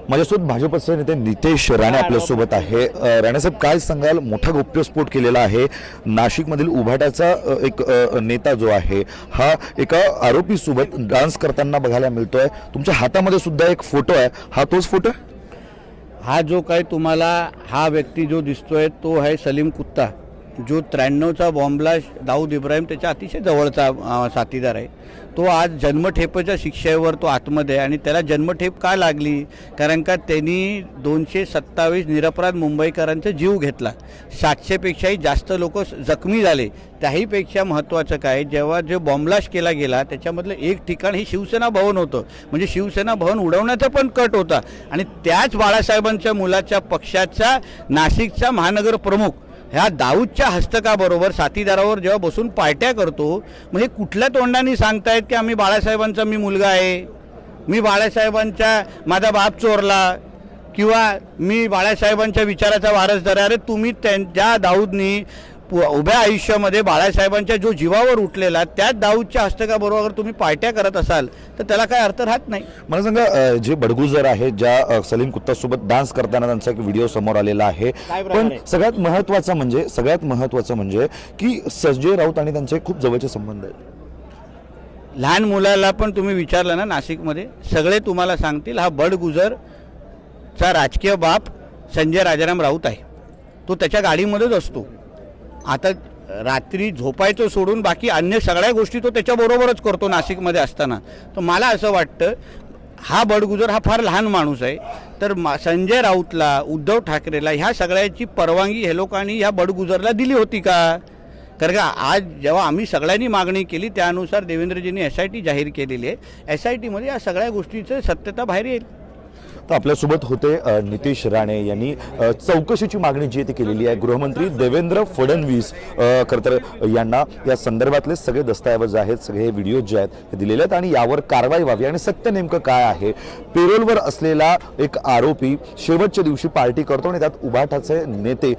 माझ्यासोबत भाजपचे नेते नितेश राणे आपल्यासोबत आहे। राणेसाहेब, काय सांगाल? मोठा गौप्यस्फोट केलेला आहे नाशिकमधील उभाटाचा एक नेता जो आहे हा एका आरोपी सोबत डान्स करताना बघायला मिळतोय। तुमच्या हातामध्ये सुद्धा एक फोटो आहे, हा तोच फोटो आहे? हा जो काही तुम्हाला हा व्यक्ती जो दिसतोय तो आहे सलीम कुत्ता, जो 93चा बॉम्बलास्ट दाऊद इब्राहिम त्याच्या अतिशय जवळचा साथीदार आहे। तो आज जन्मठेपेच्या शिक्षेवर तो आतमध्ये आहे आणि त्याला जन्मठेप का लागली? कारण का त्यांनी 227 निरपराध मुंबईकरांचा जीव घेतला, 700पेक्षाही जास्त लोक जखमी झाले। त्याहीपेक्षा महत्त्वाचं काय, जेव्हा जो बॉम्बलास्ट केला गेला त्याच्यामधलं एक ठिकाण हे शिवसेना भवन होतं, म्हणजे शिवसेना भवन उडवण्याचा पण कट होता आणि त्याच बाळासाहेबांच्या मुलाच्या पक्षाचा नाशिकचा महानगर प्रमुख ह्या दाऊदच्या हस्तकाबरोबर साथीदारावर जेव्हा बसून पार्ट्या करतो, मग हे कुठल्या तोंडाने सांगतायत की आम्ही बाळासाहेबांचा मी मुलगा आहे, मी बाळासाहेबांच्या माझा बाप चोरला किंवा मी बाळासाहेबांच्या विचाराचा वारसदार आहे? अरे तुम्ही त्या दाऊदनी उभ्या आयुष्यामध्ये बाळासाहेबांच्या जो जीवावर उठलेला त्याच दाऊदच्या हस्तकाबरोबर तुम्ही पार्ट्या करत असाल तर त्याला काय अर्थ राहत नाही। मला सांगा, जे बडगुजर आहे ज्या सलीम कुत्तासोबत डान्स करताना त्यांचा एक व्हिडिओ समोर आलेला आहे, पण सगळ्यात महत्त्वाचं म्हणजे की संजय राऊत आणि त्यांचे खूप जवळचे संबंध आहेत। लहान मुलाला पण तुम्ही विचारलं ना नाशिकमध्ये, सगळे तुम्हाला सांगतील हा बडगुजरचा राजकीय बाप संजय राजाराम राऊत आहे, तो त्याच्या गाडीमध्येच असतो। आता रात्री झोपायचं सोडून बाकी अन्य सगळ्या गोष्टी तो त्याच्याबरोबरच करतो नाशिकमध्ये असताना। तर मला असं वाटतं हा बडगुजर हा फार लहान माणूस आहे, तर संजय राऊतला उद्धव ठाकरेला ह्या सगळ्याची परवानगी हे लोकांनी ह्या बडगुजरला दिली होती का? कारण का आज जेव्हा आम्ही सगळ्यांनी मागणी केली त्यानुसार देवेंद्रजींनी SIT जाहीर केलेली आहे, SITमध्ये या सगळ्या गोष्टीचं सत्यता बाहेर येईल। तर आपल्यासोबत होते नितेश राणे यांनी चौकशीची मागणी जी ती केलेली आहे। गृहमंत्री देवेंद्र फडणवीस खरं तर यांना या संदर्भातले सगळे दस्तऐवज आहेत, सगळे व्हिडिओ जे आहेत हे दिलेले आहेत आणि यावर कारवाई व्हावी आणि सत्य नेमकं काय आहे। पेरोलवर असलेला एक आरोपी शेवटच्या दिवशी पार्टी करतो आणि त्यात उभाटाचे नेते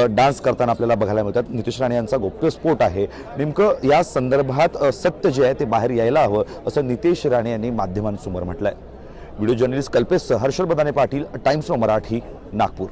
डान्स करताना आपल्याला बघायला मिळतात। नितेश राणे यांचा गौप्यस्फोट आहे, नेमकं या संदर्भात सत्य जे आहे ते बाहेर यायला हवं असं नितेश राणे यांनी माध्यमांसमोर म्हटलंय। Video journalist Kalpesh Harshal बदाने Patil, times of Marathi, Nagpur.